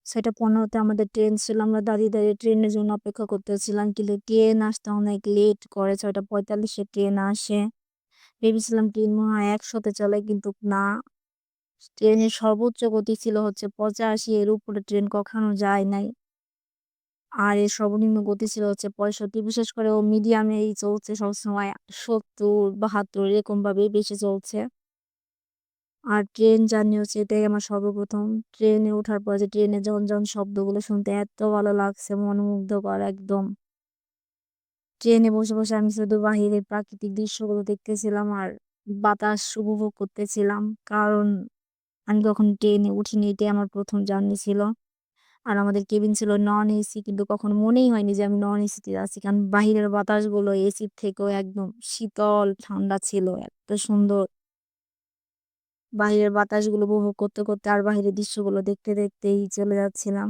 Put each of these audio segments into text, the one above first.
6:15-তে আমাদের ট্রেন ছিল। আমরা দাঁড়িয়ে, দাঁড়িয়ে ট্রেনের জন্য অপেক্ষা করতেছিলাম। কিন্তু ট্রেন আসতে অনেক লেট করে। 6:45-এ ট্রেন আসে। ভেবেছিলাম ট্রেন মনে হয় ১০০-তে চলে, কিন্তু না। ট্রেনের সর্বোচ্চ গতি ছিল হচ্ছে ৮৫, এর উপরে ট্রেন কখনো যায় নাই। আর এর সর্বনিম্ন গতি ছিল হচ্ছে ৬৫। বিশেষ করে ও মিডিয়ামেই চলছে সবসময়। ৭০, ৭২ এরকম ভাবেই বেশি চলছে। আর ট্রেন জার্নি হচ্ছে এটাই আমার সর্বপ্রথম। ট্রেনে ওঠার পর যে ট্রেনের ঝনঝন শব্দগুলো শুনতে এত ভালো লাগছে, মনোমুগ্ধকর একদম। ট্রেনে বসে, বসে আমি শুধু বাহিরের প্রাকৃতিক দৃশ্যগুলো দেখতেছিলাম আর বাতাস উপভোগ করতেছিলাম। কারণ আমি কখনো ট্রেনে উঠিনি, এটাই আমার ১ম জার্নি ছিল। আর আমাদের কেবিন ছিল নন এসি, কিন্তু কখনো মনেই হয়নি যে আমি নন এসিতে আছি। কারণ বাহিরের বাতাসগুলো এসির থেকেও একদম শীতল ঠান্ডা ছিল। এত সুন্দর বাহিরের বাতাসগুলো উপভোগ করতে, করতে আর বাহিরের দৃশ্যগুলো দেখতে, দেখতেই চলে যাচ্ছিলাম।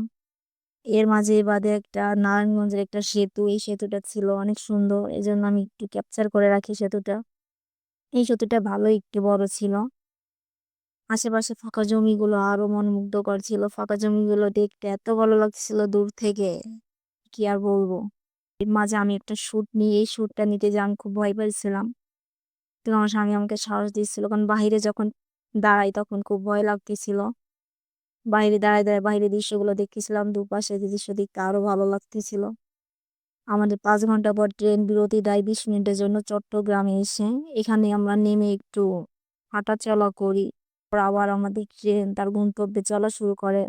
এর মাঝে বাদে একটা নারায়ণগঞ্জের একটা সেতু, এই সেতুটা ছিল অনেক সুন্দর। এজন্য আমি একটু ক্যাপচার করে রাখি সেতুটা। এই সেতুটা ভালোই একটু বড় ছিল। আশেপাশে ফাঁকা জমিগুলো আরো মনোমুগ্ধকর ছিল। ফাঁকা জমিগুলো দেখতে এত ভালো লাগছিল দূর থেকে, কি আর বলবো। এর মাঝে আমি একটা শুট নিই, এই শুটটা নিতে যেয়ে আমি খুব ভয় পাইছিলাম। কিন্তু আমার স্বামী আমাকে সাহস দিচ্ছিল, কারণ বাহিরে যখন দাঁড়াই তখন খুব ভয় লাগতেছিল। বাইরে দাঁড়ায়, দাঁড়ায় বাইরের দৃশ্যগুলো দেখতেছিলাম। দুপাশে দৃশ্য দেখতে আরো ভালো লাগতেছিল। আমাদের ৫ ঘন্টা পর ট্রেন বিরতি দেয় ২০ মিনিটের জন্য চট্টগ্রামে এসে। এখানে আমরা নেমে একটু হাঁটাচলা করি। পর আবার আমাদের ট্রেন তার গন্তব্যে চলা শুরু করে।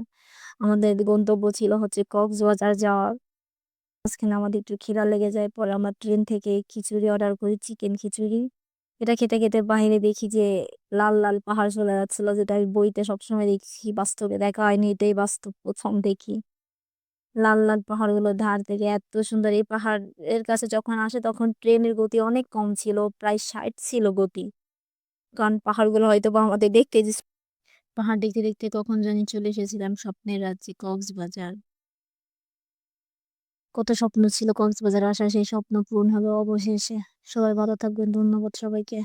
আমাদের গন্তব্য ছিল হচ্ছে কক্সবাজার যাওয়ার। মাঝখানে আমাদের একটু খিদা লেগে যায়। পরে আমরা ট্রেন থেকে খিচুড়ি অর্ডার করি, চিকেন খিচুড়ি। এটা খেতে, খেতে বাহিরে দেখি যে লাল, লাল পাহাড় চলে যাচ্ছিল, যেটা আমি বইতে সবসময় দেখছি। বাস্তবে দেখা হয়নি, এটাই বাস্তব ১ম দেখি। লাল, লাল পাহাড়গুলোর ধার থেকে এত সুন্দর। এই পাহাড়ের কাছে যখন আসে তখন ট্রেনের গতি অনেক কম ছিল, প্রায় ৬০ ছিল গতি। কারণ পাহাড়গুলো হয়তোবা আমাদের দেখতে যে পাহাড় দেখতে, দেখতে কখন জানি চলে এসেছিলাম স্বপ্নের রাজ্যে কক্সবাজার। কত স্বপ্ন ছিল কক্সবাজার আসার, সেই স্বপ্ন পূরণ হলো অবশেষে। সবাই ভালো থাকবেন। ধন্যবাদ সবাইকে।